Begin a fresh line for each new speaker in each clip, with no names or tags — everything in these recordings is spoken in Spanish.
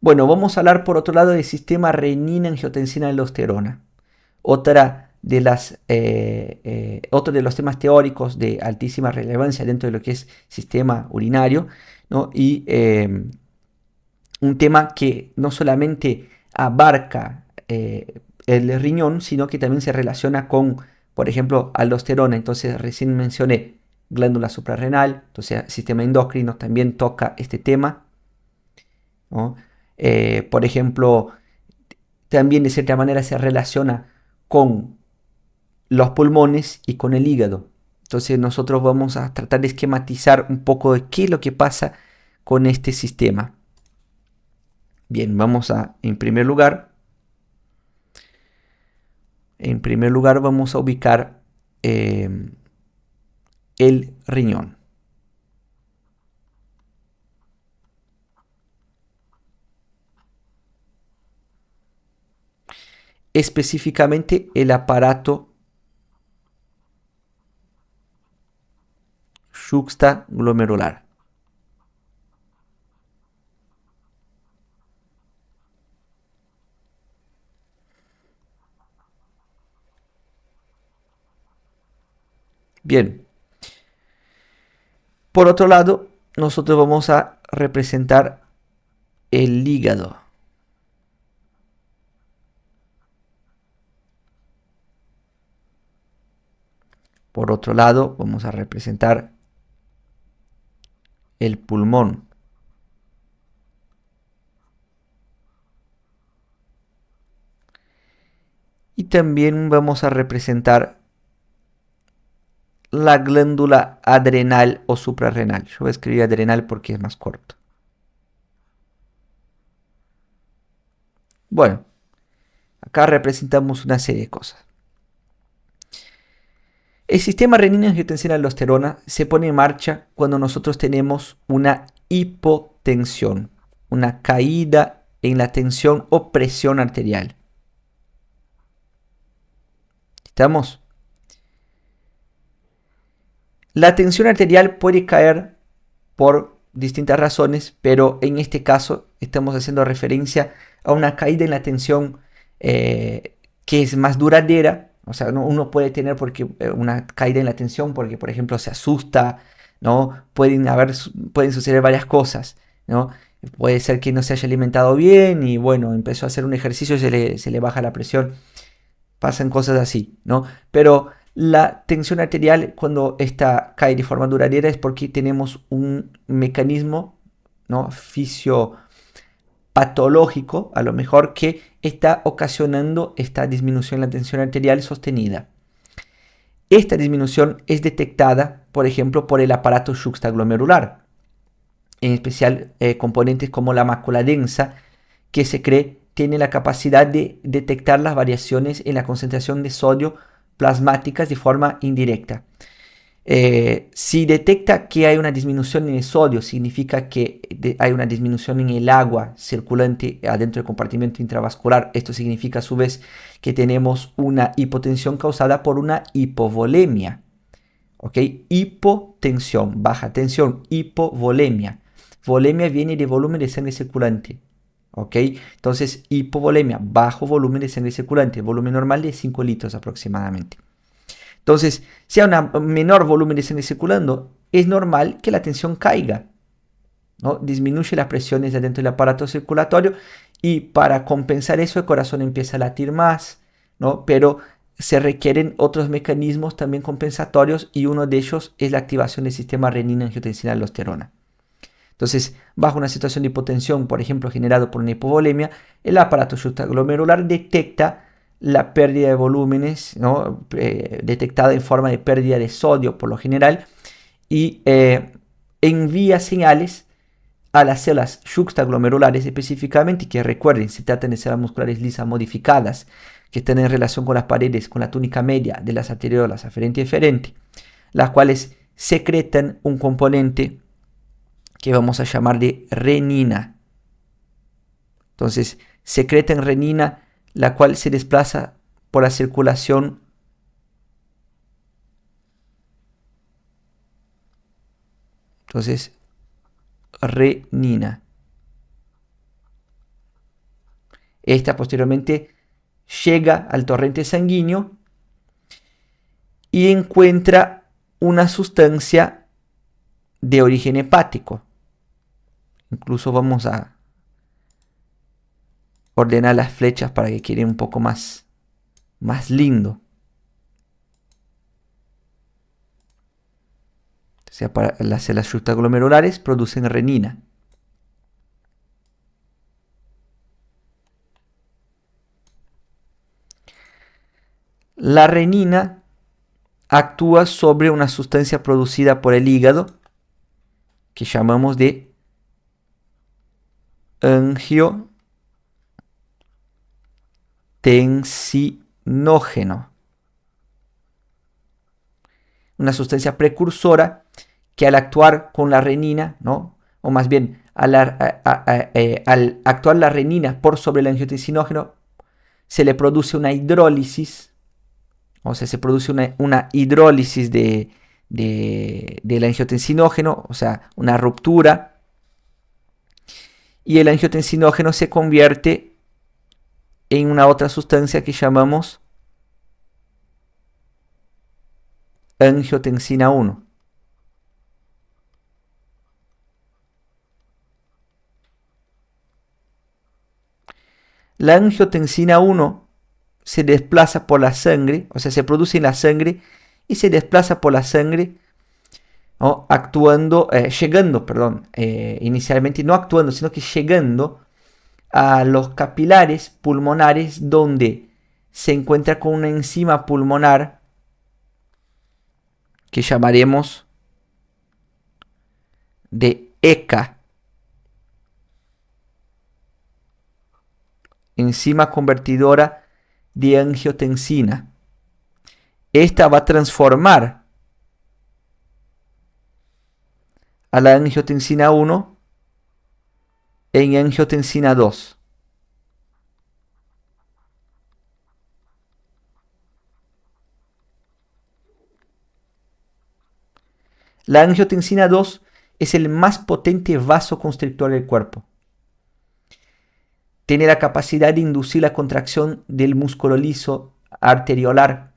Bueno, vamos a hablar por otro lado del sistema renina-angiotensina-aldosterona. Otro de los temas teóricos de altísima relevancia dentro de lo que es sistema urinario, ¿no? Y un tema que no solamente abarca el riñón, sino que también se relaciona con, por ejemplo, aldosterona. Entonces, recién mencioné glándula suprarrenal, entonces sistema endocrino también toca este tema, ¿no? Por ejemplo, también de cierta manera se relaciona con los pulmones y con el hígado. Entonces nosotros vamos a tratar de esquematizar un poco de qué es lo que pasa con este sistema. Bien, en primer lugar vamos a ubicar el riñón. Específicamente el aparato juxtaglomerular. Bien, por otro lado, nosotros vamos a representar el hígado. Por otro lado, vamos a representar el pulmón. Y también vamos a representar la glándula adrenal o suprarrenal. Yo voy a escribir adrenal porque es más corto. Bueno, acá representamos una serie de cosas. El sistema renina-angiotensina-aldosterona se pone en marcha cuando nosotros tenemos una hipotensión, una caída en la tensión o presión arterial. ¿Estamos? La tensión arterial puede caer por distintas razones, pero en este caso estamos haciendo referencia a una caída en la tensión que es más duradera. O sea, uno puede tener una caída en la tensión porque, por ejemplo, se asusta, ¿no? Pueden suceder varias cosas, ¿no? Puede ser que no se haya alimentado bien y, bueno, empezó a hacer un ejercicio y se le baja la presión. Pasan cosas así, ¿no? Pero la tensión arterial, cuando esta cae de forma duradera, es porque tenemos un mecanismo, ¿no? Fisiopatológico, a lo mejor, que está ocasionando esta disminución en la tensión arterial sostenida. Esta disminución es detectada, por ejemplo, por el aparato juxtaglomerular, en especial componentes como la mácula densa, que se cree tiene la capacidad de detectar las variaciones en la concentración de sodio plasmáticas de forma indirecta. Si detecta que hay una disminución en el sodio, significa que hay una disminución en el agua circulante adentro del compartimento intravascular. Esto significa a su vez que tenemos una hipotensión causada por una hipovolemia. ¿Ok? Hipotensión, baja tensión, hipovolemia. Volemia viene de volumen de sangre circulante. ¿Ok? Entonces, hipovolemia, bajo volumen de sangre circulante, volumen normal de 5 litros aproximadamente. Entonces, si hay un menor volumen de sangre circulando, es normal que la tensión caiga, ¿no? Disminuye las presiones dentro del aparato circulatorio y para compensar eso el corazón empieza a latir más, ¿no? Pero se requieren otros mecanismos también compensatorios y uno de ellos es la activación del sistema renina-angiotensina-aldosterona. Entonces, bajo una situación de hipotensión, por ejemplo, generado por una hipovolemia, el aparato juxtaglomerular detecta la pérdida de volúmenes, ¿no? Detectada en forma de pérdida de sodio por lo general, y envía señales a las células juxtaglomerulares específicamente, que recuerden, se tratan de células musculares lisas modificadas, que están en relación con las paredes, con la túnica media de las arteriolas aferente y eferente, las cuales secretan un componente que vamos a llamar de renina. Entonces, secretan renina, la cual se desplaza por la circulación. Entonces, renina. Esta posteriormente llega al torrente sanguíneo y encuentra una sustancia de origen hepático. Incluso vamos a ordenar las flechas para que quede un poco más lindo. O sea, para las células juxtaglomerulares producen renina. La renina actúa sobre una sustancia producida por el hígado que llamamos de angiotensinógeno. Una sustancia precursora que al actuar con la renina, ¿no? O más bien al actuar la renina por sobre el angiotensinógeno, se le produce una hidrólisis, o sea, se produce una hidrólisis del angiotensinógeno, o sea, una ruptura, y el angiotensinógeno se convierte en una otra sustancia que llamamos angiotensina 1. La angiotensina 1 se desplaza por la sangre, o sea, se produce en la sangre y se desplaza por la sangre, ¿no? Inicialmente no actuando, sino que llegando a los capilares pulmonares donde se encuentra con una enzima pulmonar que llamaremos de ECA, enzima convertidora de angiotensina. Esta va a transformar a la angiotensina 1 en angiotensina 2. La angiotensina 2 es el más potente vasoconstrictor del cuerpo. Tiene la capacidad de inducir la contracción del músculo liso arteriolar,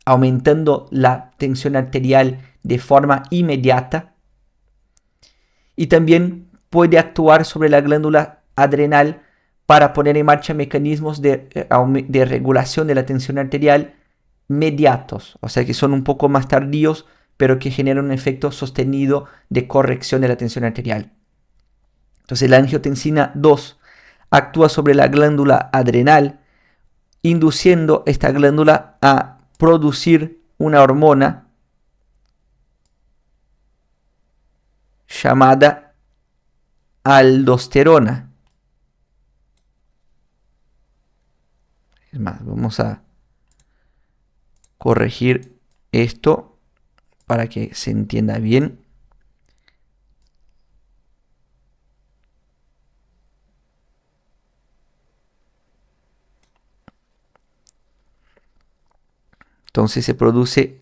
aumentando la tensión arterial de forma inmediata. Y también puede actuar sobre la glándula adrenal para poner en marcha mecanismos de regulación de la tensión arterial mediatos, o sea que son un poco más tardíos, pero que generan un efecto sostenido de corrección de la tensión arterial. Entonces la angiotensina 2 actúa sobre la glándula adrenal, induciendo esta glándula a producir una hormona llamada aldosterona. Es más, vamos a corregir esto para que se entienda bien. Entonces se produce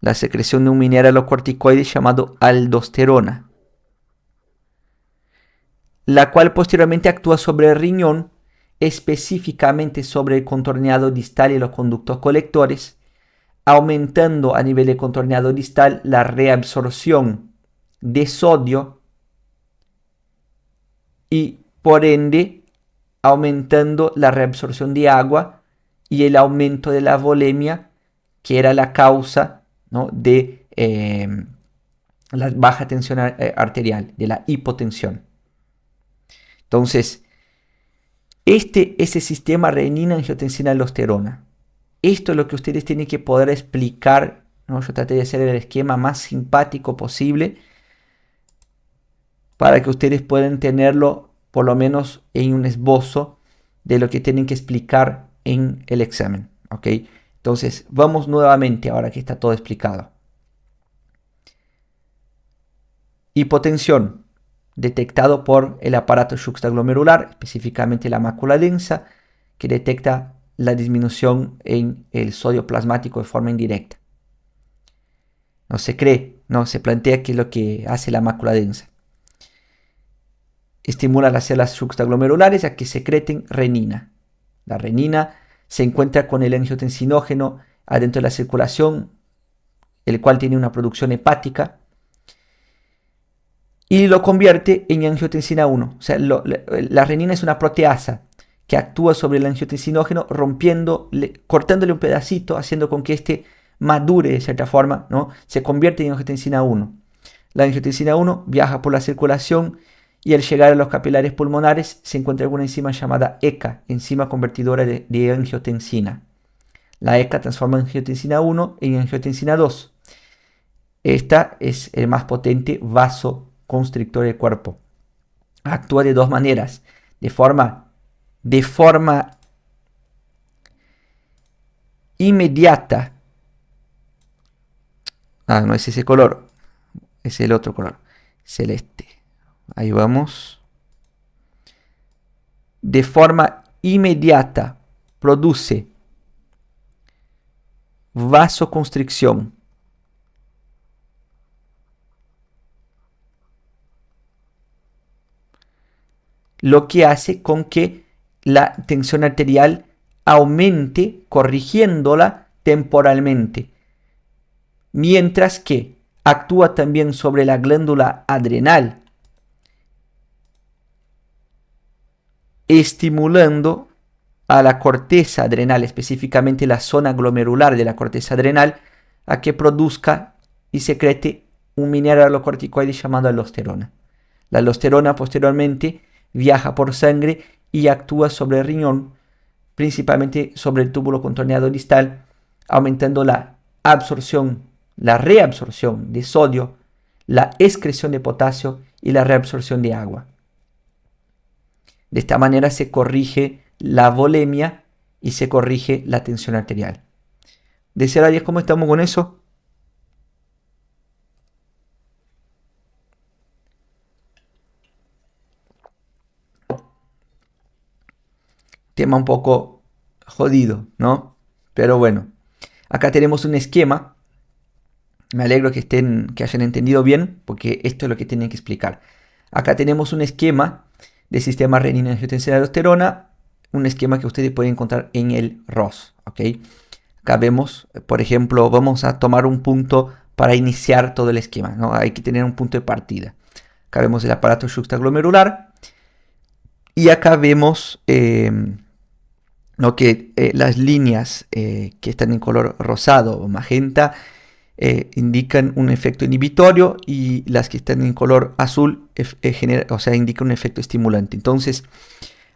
la secreción de un mineralocorticoide llamado aldosterona, la cual posteriormente actúa sobre el riñón, específicamente sobre el contorneado distal y los conductos colectores, aumentando a nivel de contorneado distal la reabsorción de sodio y por ende aumentando la reabsorción de agua y el aumento de la volemia, que era la causa, ¿no?, de la baja tensión arterial, de la hipotensión. Entonces, ese sistema renina, angiotensina, aldosterona. Esto es lo que ustedes tienen que poder explicar, ¿no? Yo traté de hacer el esquema más simpático posible para que ustedes puedan tenerlo por lo menos en un esbozo de lo que tienen que explicar en el examen, ¿ok? Entonces, vamos nuevamente ahora que está todo explicado. Hipotensión, detectado por el aparato juxtaglomerular, específicamente la mácula densa, que detecta la disminución en el sodio plasmático de forma indirecta. No se cree, no se plantea qué es lo que hace la mácula densa. estimula las células juxtaglomerulares a que secreten renina. La renina se encuentra con el angiotensinógeno adentro de la circulación, el cual tiene una producción hepática, y lo convierte en angiotensina 1. O sea, la renina es una proteasa que actúa sobre el angiotensinógeno, cortándole un pedacito, haciendo con que éste madure de cierta forma, ¿no? Se convierte en angiotensina 1. La angiotensina 1 viaja por la circulación y al llegar a los capilares pulmonares se encuentra una enzima llamada ECA, enzima convertidora de angiotensina. La ECA transforma angiotensina 1 en angiotensina 2. Esta es el más potente vasoconstrictor del cuerpo. Actúa de dos maneras, de forma inmediata. No es ese color, es el otro color, celeste. Ahí vamos. De forma inmediata produce vasoconstricción, lo que hace con que la tensión arterial aumente, corrigiéndola temporalmente, mientras que actúa también sobre la glándula adrenal, estimulando a la corteza adrenal, específicamente la zona glomerular de la corteza adrenal, a que produzca y secrete un mineralocorticoide llamado aldosterona. La aldosterona posteriormente viaja por sangre y actúa sobre el riñón, principalmente sobre el túbulo contorneado distal, aumentando la absorción, la reabsorción de sodio, la excreción de potasio y la reabsorción de agua. De esta manera se corrige la volemia y se corrige la tensión arterial. De 0 a 10, ¿cómo estamos con eso? Tema un poco jodido, ¿no? Pero bueno, acá tenemos un esquema. Me alegro que hayan entendido bien, porque esto es lo que tienen que explicar. Acá tenemos un esquema de sistema renina-angiotensina-aldosterona, un esquema que ustedes pueden encontrar en el ROS, ¿ok? Acá vemos, por ejemplo, vamos a tomar un punto para iniciar todo el esquema, ¿no? Hay que tener un punto de partida. Acá vemos el aparato juxtaglomerular y acá vemos las líneas que están en color rosado o magenta indican un efecto inhibitorio y las que están en color azul indican un efecto estimulante. Entonces,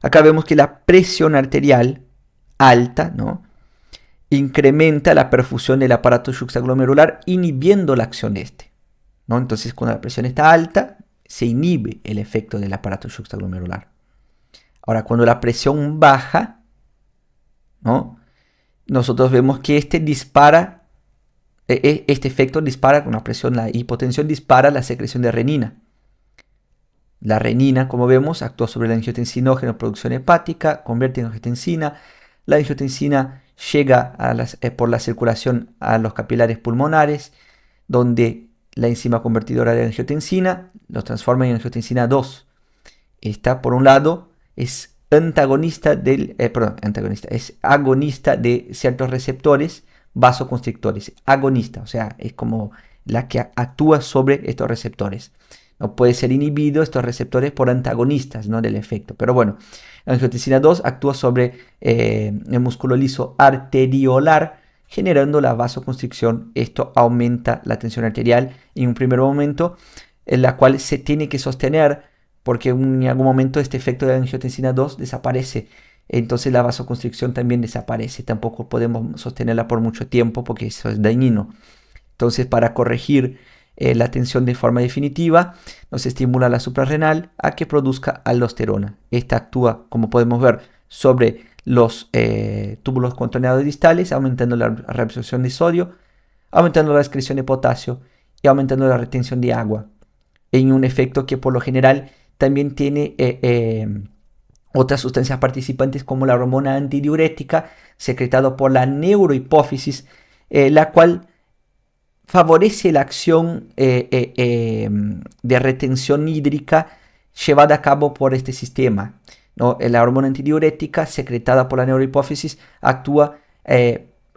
acá vemos que la presión arterial alta, ¿no?, incrementa la perfusión del aparato juxtaglomerular inhibiendo la acción de este, ¿no? Entonces, cuando la presión está alta, se inhibe el efecto del aparato juxtaglomerular. Ahora, cuando la presión baja, ¿no?, nosotros vemos que este efecto dispara con la presión, la hipotensión dispara la secreción de renina. La renina, como vemos, actúa sobre el angiotensinógeno, producción hepática, convierte en angiotensina. La angiotensina llega por la circulación a los capilares pulmonares, donde la enzima convertidora de angiotensina lo transforma en angiotensina 2. Esta, por un lado, es agonista de ciertos receptores vasoconstrictores. Agonista, o sea, es como la que actúa sobre estos receptores. No puede ser inhibido estos receptores por antagonistas, ¿no?, del efecto. Pero bueno, la angiotensina 2 actúa sobre el músculo liso arteriolar, generando la vasoconstricción. Esto aumenta la tensión arterial en un primer momento, en la cual se tiene que sostener, porque en algún momento este efecto de la angiotensina 2 desaparece. Entonces la vasoconstricción también desaparece. Tampoco podemos sostenerla por mucho tiempo porque eso es dañino. Entonces, para corregir la tensión de forma definitiva, nos estimula la suprarrenal a que produzca aldosterona. Esta actúa, como podemos ver, sobre los túbulos contorneados distales, aumentando la reabsorción de sodio, aumentando la excreción de potasio y aumentando la retención de agua, en un efecto que por lo general también tiene otras sustancias participantes como la hormona antidiurética secretada por la neurohipófisis, la cual favorece la acción de retención hídrica llevada a cabo por este sistema, ¿no? La hormona antidiurética secretada por la neurohipófisis actúa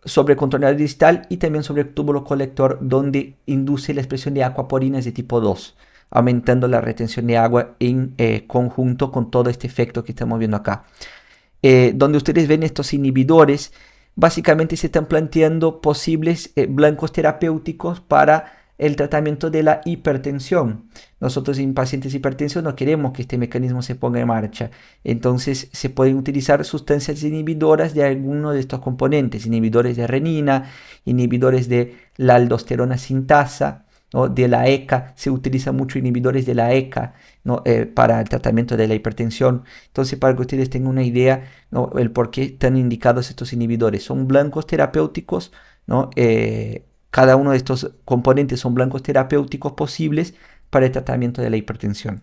sobre el contorno distal y también sobre el túbulo colector, donde induce la expresión de aquaporinas de tipo 2, aumentando la retención de agua en conjunto con todo este efecto que estamos viendo acá. Donde ustedes ven estos inhibidores, básicamente se están planteando posibles blancos terapéuticos para el tratamiento de la hipertensión. Nosotros en pacientes hipertensos no queremos que este mecanismo se ponga en marcha. Entonces se pueden utilizar sustancias inhibidoras de alguno de estos componentes, inhibidores de renina, inhibidores de la aldosterona sintasa, ¿no? De la ECA, se utilizan mucho inhibidores de la ECA, ¿no? Para el tratamiento de la hipertensión. Entonces, para que ustedes tengan una idea, ¿no? El por qué están indicados estos inhibidores. Son blancos terapéuticos, ¿no? Cada uno de estos componentes son blancos terapéuticos posibles para el tratamiento de la hipertensión.